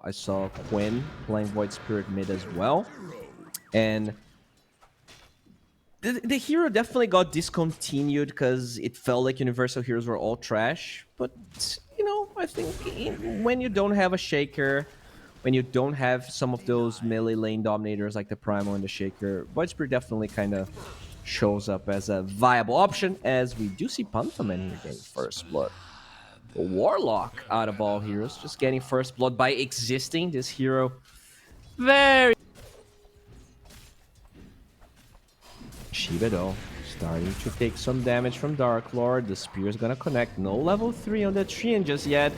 I saw Quinn playing Void Spirit mid as well. And the hero definitely got discontinued because it felt like Universal heroes were all trash. But, you know, I think when you don't have a Shaker, when you don't have some of those melee lane dominators like the Primal and the Shaker, Void Spirit definitely kind of shows up as a viable option, as we do see Pantomem here getting first blood. A Warlock out of all heroes, just getting first blood by existing. This hero very... Xibbe though, starting to take some damage from DarkLord. The spear is gonna connect. No level 3 on the Treant just yet.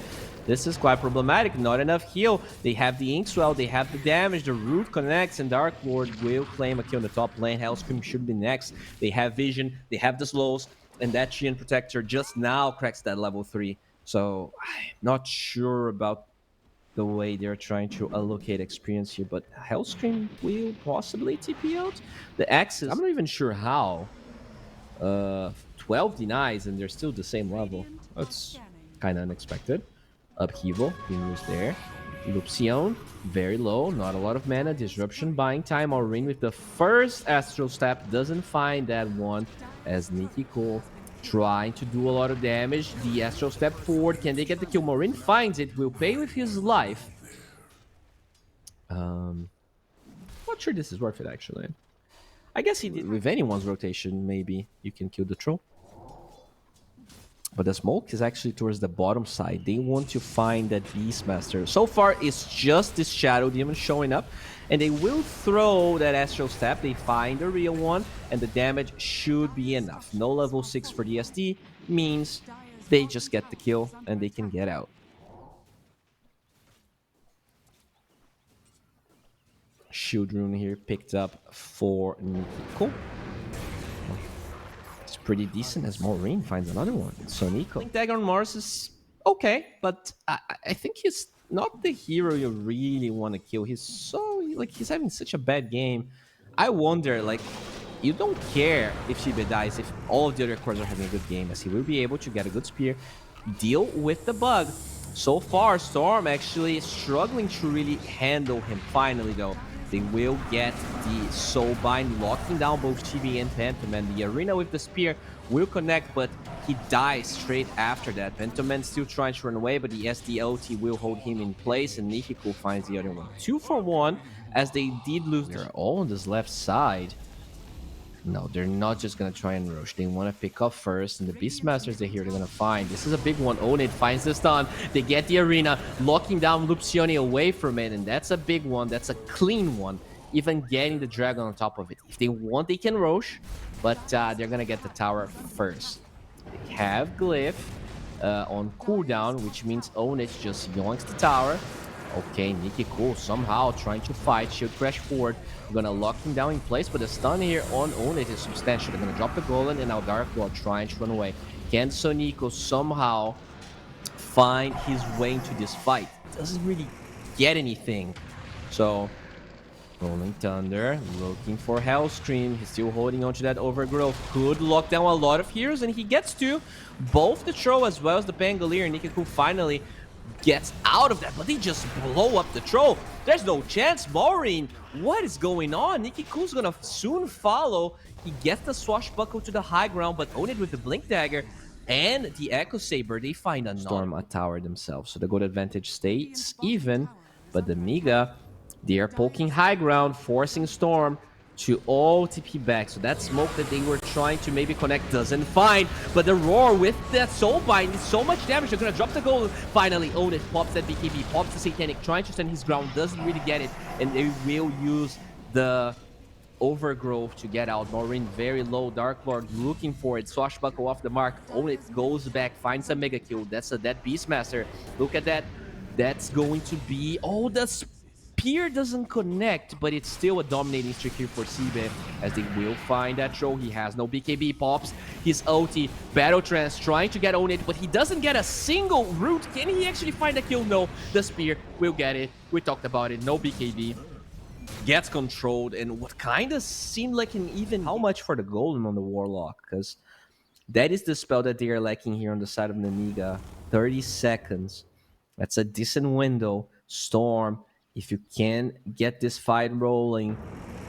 This is quite problematic. Not enough heal. They have the Inkswell, they have the damage. The root connects, and DarkLord will claim a kill in the top lane. Hellscream should be next. They have vision, they have the slows, and that Treant Protector just now cracks that level 3. So, I'm not sure about the way they're trying to allocate experience here, but Hellscream will possibly TP out. The Axes, I'm not even sure how. 12 denies, and they're still the same level. That's kind of unexpected. Upheaval being used there. Lupsione, very low, not a lot of mana. Disruption buying time. Aurin with the first Astral Step doesn't find that one, as Nicky trying to do a lot of damage. The Astral Step forward. Can they get the kill? Morin finds it. Will pay with his life. Not sure this is worth it, actually. I guess he did. With anyone's rotation, maybe you can kill the troll. But the smoke is actually towards the bottom side. They want to find that Beastmaster. So far, it's just this Shadow Demon showing up. And they will throw that Astral Step. They find the real one. And the damage should be enough. No level 6 for the SD means they just get the kill and they can get out. Shield rune here picked up for Nicky. Cool. It's pretty decent as Maureen finds another one. SoNNeikO. Dagger on Mars is okay, but I think he's not the hero you really want to kill. He's so, like, he's having such a bad game. I wonder, like, you don't care if Xibbe dies if all of the other cores are having a good game, as he will be able to get a good spear, deal with the bug. So far, Storm actually struggling to really handle him. Finally, though, they will get the Soulbind, locking down both Xibbe and Pantomem. The Arena with the spear will connect, but he dies straight after that. Pantomem still trying to run away, but the SDLT will hold him in place, and Nicky finds the other one. 2 for 1, as they did lose. They're all on this left side. No, they're not just going to try and rush. They want to pick up first, and the Beastmasters they're here, they're going to find. This is a big one. Ulnit finds the stun. They get the Arena, locking down lupsione away from it, and that's a big one. That's a clean one, even getting the Dragon on top of it. If they want, they can rush, but they're going to get the tower first. They have Glyph on cooldown, which means Ulnit just yoinks the tower. Okay, Nicky somehow trying to fight. Shield crash forward. We're gonna lock him down in place, but the stun here on Ulnit is substantial. They're gonna drop the golem, and now DarkLord trying to run away. Can SoNNeikO somehow find his way into this fight? Doesn't really get anything. So, Rolling Thunder, looking for Hellscream. He's still holding on to that Overgrowth. Could lock down a lot of heroes, and he gets to both the Troll as well as the Pangolier. Nicky finally gets out of that, but they just blow up the Troll. There's no chance. Maureen, what is going on? Nicky gonna soon follow. He gets the Swashbuckle to the high ground, but Ulnit with the Blink Dagger and the Echo Saber, they find a Storm a tower themselves. So the gold advantage stays even, but the Nemiga, they are poking high ground, forcing Storm to all TP back. So that smoke that they were trying to maybe connect doesn't find, but the Roar with that Soulbind is so much damage. They're gonna drop the gold. Finally, Ulnit pops that BKB, pops the Satanic, trying to stand his ground, doesn't really get it, and they will use the Overgrowth to get out. Maureen very low. DarkLord looking for it. Swashbuckle off the mark. Ulnit goes back, finds a mega kill. That's a dead Beastmaster. Look at that. That's going to be... Oh, the spear doesn't connect, but it's still a dominating streak here for Xibbe, as they will find that Troll. He has no BKB. Pops his ulti. Battle Trance trying to get Ulnit, but he doesn't get a single root. Can he actually find a kill? No. The spear will get it. We talked about it. No BKB. Gets controlled, and what kind of seemed like an even... How much for the golem on the Warlock? Because that is the spell that they are lacking here on the side of Nemiga. 30 seconds. That's a decent window. Storm, if you can get this fight rolling,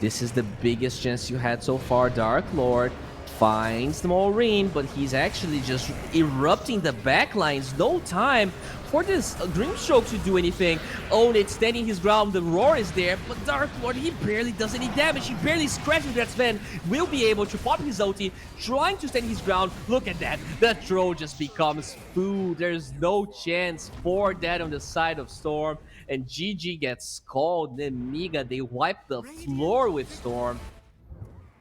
this is the biggest chance you had so far. DarkLord finds the Maureen, but he's actually just erupting the backlines. No time for this Dreamstroke to do anything. Ulnit standing his ground, the roar is there, but DarkLord, he barely does any damage. He barely scratches that Sven. Will be able to pop his ulti, trying to stand his ground. Look at that. The throw just becomes food. There's no chance for that on the side of Storm. And GG gets called. Nemiga, they wipe the floor with Storm.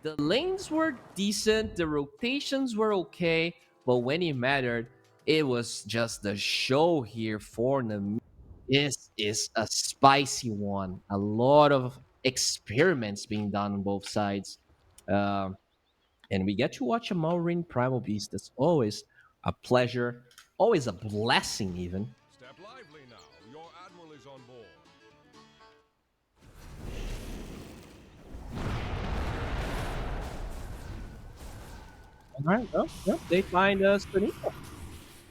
The lanes were decent, the rotations were okay, but when it mattered, it was just the show here for Nemiga. This is a spicy one. A lot of experiments being done on both sides. Um, and we get to watch a Maureen Primal Beast. That's always a pleasure, always a blessing, even. Step lively now. Your admiral is on board. All right, well, yep, they find us.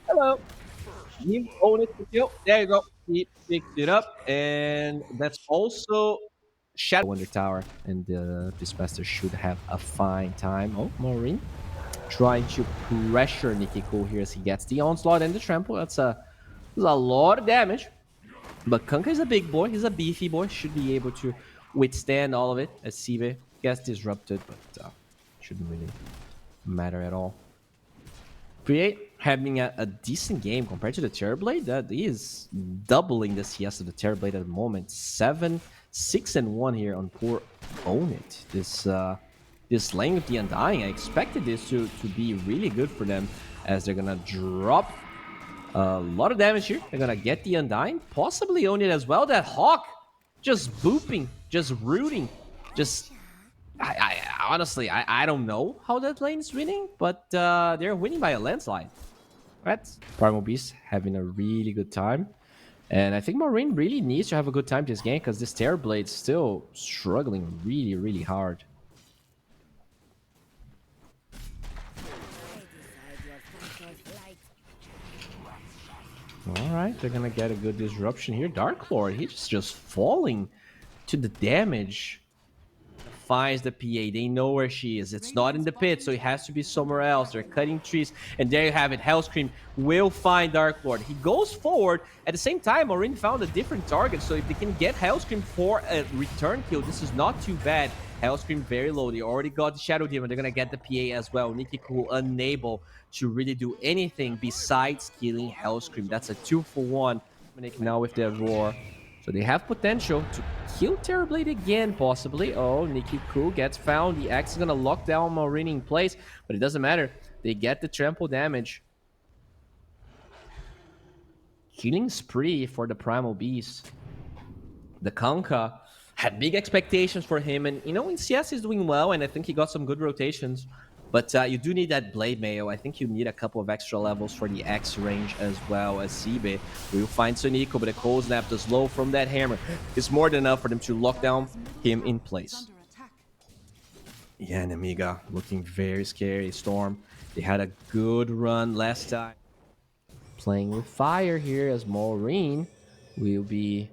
Hello. You own it to kill. There you go. He picked it up, and that's also Shadow Wonder Tower. And the Beastmaster should have a fine time. Oh, Maureen trying to pressure Nicky here as he gets the onslaught and the trample. That's a lot of damage. But Kunkka is a big boy. He's a beefy boy. Should be able to withstand all of it as Xibbe gets disrupted, but shouldn't really matter at all. Create having a decent game compared to the Terrorblade. That is doubling the CS of the Terrorblade at the moment. 7, 6, and 1 here on poor Own It. This lane with the Undying, I expected this to be really good for them as they're gonna drop a lot of damage here. They're gonna get the Undying, possibly Own It as well. That Hawk just booping, just rooting, just honestly, I don't know how that lane is winning, but they're winning by a landslide. Right? Primal Beast having a really good time. And I think Maureen really needs to have a good time this game because this Terrorblade's still struggling really, really hard. Alright, they're gonna get a good disruption here. DarkLord, he's just falling to the damage. Finds the PA. They know where she is. It's not in the pit, so it has to be somewhere else. They're cutting trees, and there you have it. Hellscream will find DarkLord. He goes forward. At the same time, Maureen found a different target, so if they can get Hellscream for a return kill, this is not too bad. Hellscream very low. They already got the Shadow Demon. They're gonna get the PA as well. Nicky unable to really do anything besides killing Hellscream. That's a 2-for-1. Dominic now with their roar. So they have potential to kill Terrorblade again, possibly. Oh, Nicky gets found. The Axe is going to lock down Maureen in place, but it doesn't matter. They get the trample damage. Killing spree for the Primal Beast. The Kunkka had big expectations for him, and you know, in CS he's doing well, and I think he got some good rotations. But you do need that Blade Mayo. I think you need a couple of extra levels for the X range as well as Xibbe. We'll find SoNNeikO, but a cold snap, the slow from that hammer is more than enough for them to lock down him in place. Yeah, Nemiga looking very scary. Storm, they had a good run last time. Playing with fire here as Maureen will be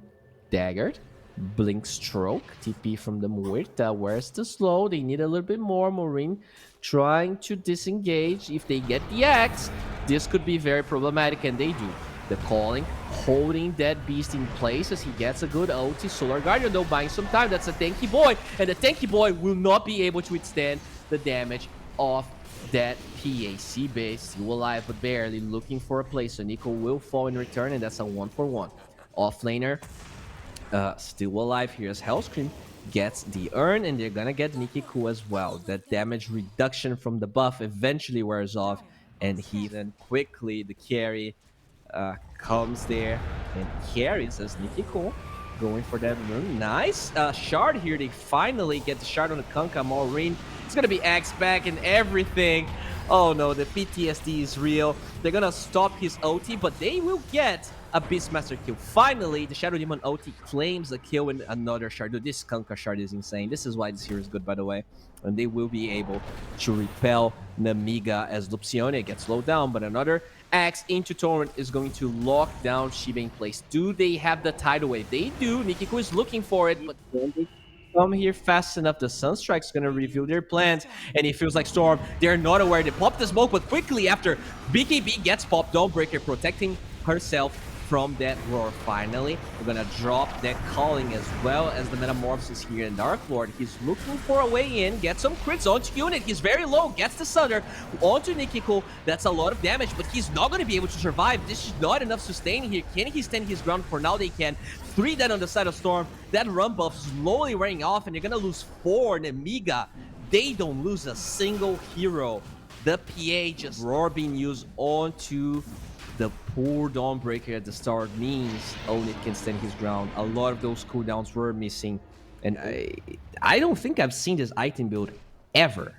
daggered. Blink Stroke, TP from the Muerta. Where's the slow? They need a little bit more. Maureen trying to disengage. If they get the Axe, this could be very problematic, and they do. The calling, holding that beast in place as he gets a good ulti. Solar Guardian, though, buying some time. That's a tanky boy, and the tanky boy will not be able to withstand the damage of that PAC base. Still alive, but barely looking for a place. So SoNNeikO will fall in return, and that's a 1-for-1. Offlaner, still alive here as Hellscream gets the urn, and they're gonna get Nicky as well. That damage reduction from the buff eventually wears off, and he then quickly, the carry comes there and carries as Nicky going for that rune. Nice shard here. They finally get the shard on the Kunkka. Maureen, it's gonna be Axe back and everything. Oh no, the PTSD is real. They're gonna stop his OT, but they will get a Beastmaster kill. Finally, the Shadow Demon OT claims the kill in another shard. Dude, this Kunkka shard is insane. This is why this hero is good, by the way. And they will be able to repel Nemiga as lupsione gets slowed down, but another Axe into Torrent is going to lock down Xibbe in place. Do they have the tidal wave? They do. Nikiko is looking for it, but can they come here fast enough? The Sunstrike's going to reveal their plans, and it feels like Storm, they're not aware. They pop the smoke, but quickly after BKB gets popped, Dawnbreaker protecting herself from that roar. Finally, we're gonna drop that calling as well as the metamorphosis here in DarkLord. He's looking for a way in, get some crits onto unit. He's very low, gets the Sunder onto Nicky. That's a lot of damage, but he's not gonna be able to survive. This is not enough sustain here. Can he stand his ground? For now they can. 3 dead on the side of Storm. That run buff slowly wearing off, and they're gonna lose 4. Nemiga, they don't lose a single hero. The PA just roar being used onto the poor Dawnbreaker at the start means Ulnit can stand his ground. A lot of those cooldowns were missing, and I don't think I've seen this item build ever.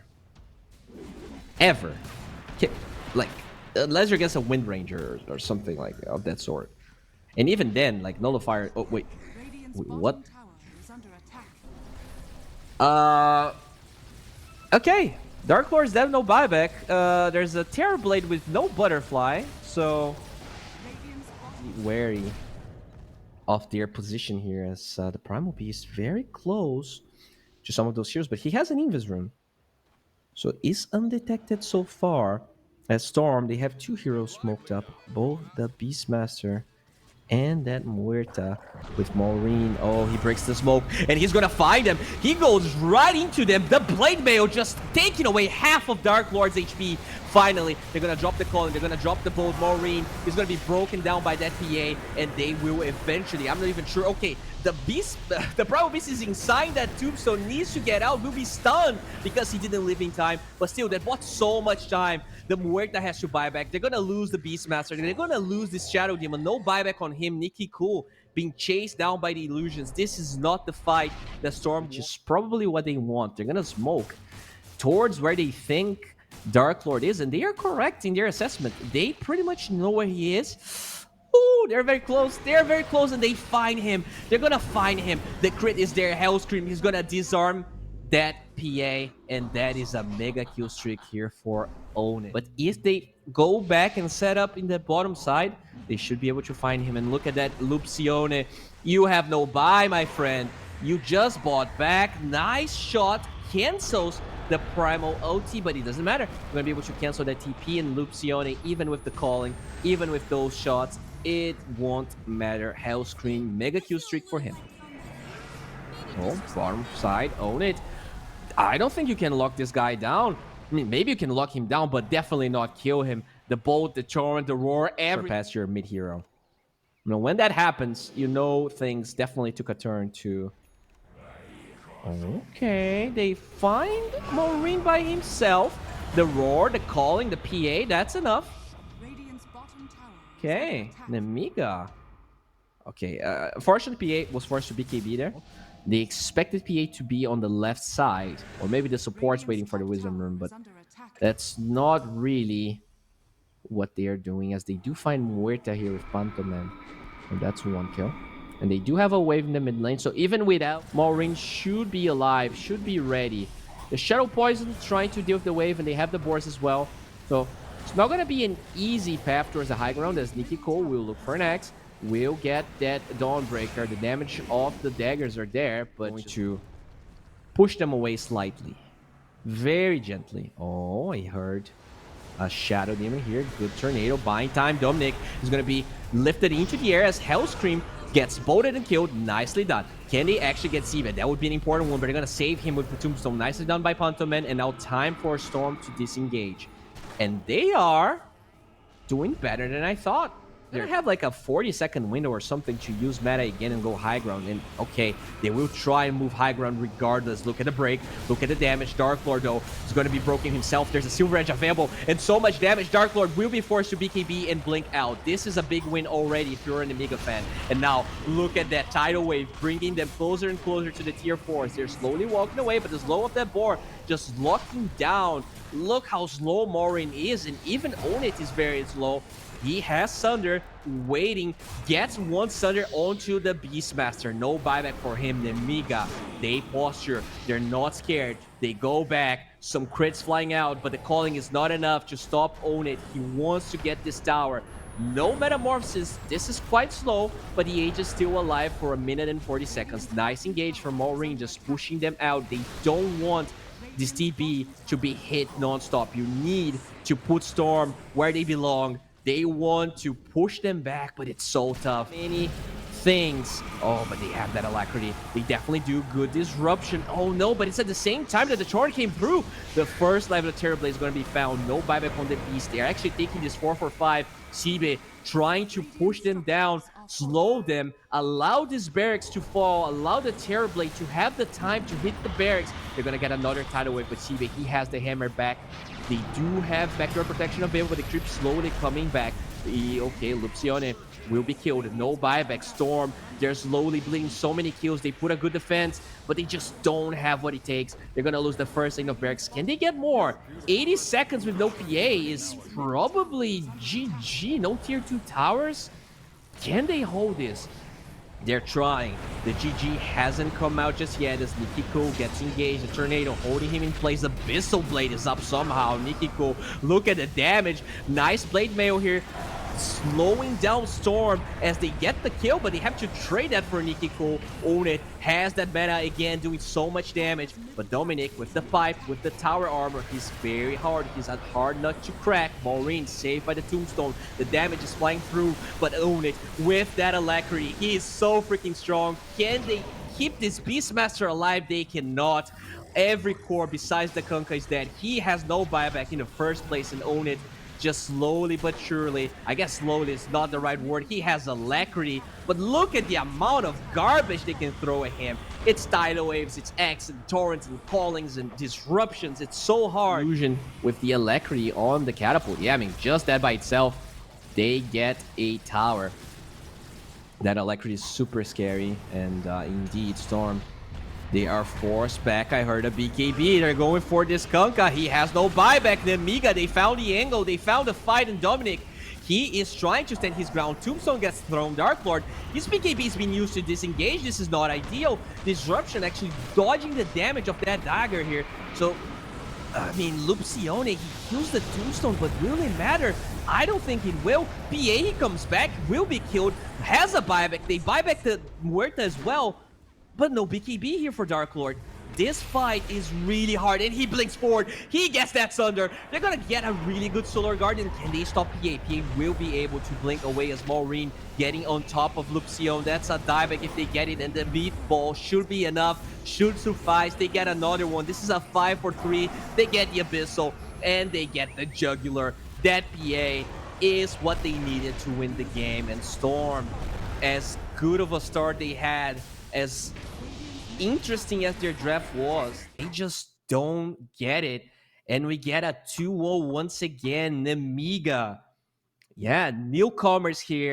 Like, unless you're against a Wind Ranger or something like of that sort. And even then, like Nullifier. Oh wait, what? Okay. DarkLord's dead, no buyback. There's a Terrorblade with no butterfly, so be wary of their position here, as the Primal Beast very close to some of those heroes, but he has an Invis rune, so is undetected so far. At Storm, they have 2 heroes smoked up, both the Beastmaster and that Muerta with Maureen. Oh, he breaks the smoke, and he's gonna find them. He goes right into them. The Blade Mail just taking away half of DarkLord's HP. Finally, they're gonna drop the Colin, they're gonna drop the bolt. Maureen is gonna be broken down by that PA, and they will eventually, I'm not even sure. Okay, the Beast, the Primal Beast is inside that tombstone, needs to get out, will be stunned because he didn't live in time, but still, that bought so much time. The Muerta has to buy back. They're gonna lose the Beastmaster, they're gonna lose this Shadow Demon. No buyback on him. Nicky being chased down by the illusions. This is not the fight that Storm, which is probably what they want. They're gonna smoke towards where they think DarkLord is, and they are correct in their assessment. They pretty much know where he is. Ooh, they're very close. They're very close, and they find him. They're gonna find him. The crit is there. Hellscream. He's gonna disarm that PA, and that is a mega kill streak here for Ulnit. But if they go back and set up in the bottom side, they should be able to find him. And look at that lupsione. You have no buy, my friend. You just bought back. Nice shot. Cancels the Primal OT, but it doesn't matter. You're gonna be able to cancel that TP and lupsione, even with the calling, even with those shots. It won't matter. Hellscream, mega kill streak for him. Oh, bottom side, own it. I don't think you can lock this guy down. I mean, maybe you can lock him down, but definitely not kill him. The bolt, the torrent, the roar, every past your mid hero. You know, when that happens, you know things definitely took a turn to. Okay, they find Maureen by himself. The roar, the calling, the PA, that's enough. Okay, Nemiga. Okay, unfortunately, PA was forced to BKB there. They expected PA to be on the left side, or maybe the support's waiting for the Wisdom Rune, but that's not really what they are doing, as they do find Muerta here with Pantomem, and that's 1 kill. And they do have a wave in the mid lane, so even without, Maureen should be alive, should be ready. The Shadow Poison trying to deal with the wave, and they have the boards as well, so it's not going to be an easy path towards the high ground, as Nicky will look for an axe. Will get that Dawnbreaker. The damage of the daggers are there, but going to push them away slightly. Very gently. Oh, I heard a Shadow Demon here. Good tornado. Buying time. Dominic is going to be lifted into the air as Hellscream gets bolted and killed. Nicely done. Can they actually get Xibbe? That would be an important one, but they're going to save him with the Tombstone. Nicely done by Pantomem, and now time for Storm to disengage. And they are doing better than I thought. They're gonna have like a 40-second window or something to use meta again and go high ground. And okay, they will try and move high ground regardless. Look at the break. Look at the damage. DarkLord, though, is going to be broken himself. There's a Silver Edge available, and so much damage. DarkLord will be forced to BKB and blink out. This is a big win already if you're an Nemiga fan. And now, look at that tidal wave, bringing them closer and closer to the tier 4s. They're slowly walking away, but the slow of that board just locking down. Look how slow Maureen is, and even Ulnit is very slow. He has Sunder waiting, gets one Sunder onto the Beastmaster. No buyback for him. Nemiga, they posture. They're not scared. They go back. Some crits flying out, but the calling is not enough to stop Ulnit. He wants to get this tower. No metamorphosis. This is quite slow, but the Age is still alive for 1 minute and 40 seconds. Nice engage from Maureen, just pushing them out. They don't want this TB to be hit non-stop. You need to put Storm where they belong. They want to push them back, but it's so tough. Many things. Oh, but they have that alacrity. They definitely do good disruption. Oh no, but it's at the same time that the charge came through. The first level of Terrorblade is going to be found. No buyback on the Beast. They're actually taking this 4-4-5. Xibbe trying to push them down, slow them, allow these barracks to fall, allow the Terrorblade to have the time to hit the barracks. They're going to get another tidal wave, but Xibbe, he has the hammer back. They do have backdoor protection available, but the creep slowly coming back. Okay, lupsione will be killed. No buyback. Storm, they're slowly bleeding so many kills. They put a good defense, but they just don't have what it takes. They're going to lose the first lane of barracks. Can they get more? 80 seconds with no PA is probably GG. No tier 2 towers. Can they hold this? They're trying. The GG hasn't come out just yet as Nicky gets engaged. The tornado holding him in place. The Abyssal Blade is up somehow. Nicky, look at the damage. Nice blade mail here. Slowing down Storm as they get the kill, but they have to trade that for Nicky. Ulnit has that meta again, doing so much damage. But Dominic with the pipe, with the tower armor, he's very hard. He's a hard nut to crack. Maureen saved by the tombstone. The damage is flying through, but Ulnit with that alacrity, he is so freaking strong. Can they keep this Beastmaster alive? They cannot. Every core besides the Kunkka is dead. He has no buyback in the first place, and Ulnit just slowly but surely, I guess slowly is not the right word, he has alacrity, but look at the amount of garbage they can throw at him. It's tidal waves, it's X and torrents and callings and disruptions. It's so hard. Illusion with the alacrity on the catapult. Yeah, I mean, just that by itself, they get a tower. That alacrity is super scary, and indeed, Storm, they are forced back. I heard a BKB. They're going for this Kunkka. He has no buyback. Nemiga, they found the angle. They found the fight in Dominic. He is trying to stand his ground. Tombstone gets thrown. DarkLord, his BKB is being used to disengage. This is not ideal. Disruption actually dodging the damage of that dagger here. So, I mean, Lupsione, he kills the Tombstone, but will it matter? I don't think it will. PA, he comes back, will be killed, has a buyback. They buyback the Muerta as well. But no BKB here for DarkLord. This fight is really hard, and he blinks forward. He gets that Sunder. They're gonna get a really good Solar Guardian. Can they stop PA? PA will be able to blink away as Maureen getting on top of Lupsione. That's a dieback if they get it, and the meatball should be enough, should suffice. They get another one. This is a 5-for-3. They get the Abyssal, and they get the Jugular. That PA is what they needed to win the game, and Storm, as good of a start they had, as interesting as their draft was, they just don't get it. And we get a 2-0 once again. Nemiga. Yeah, newcomers here.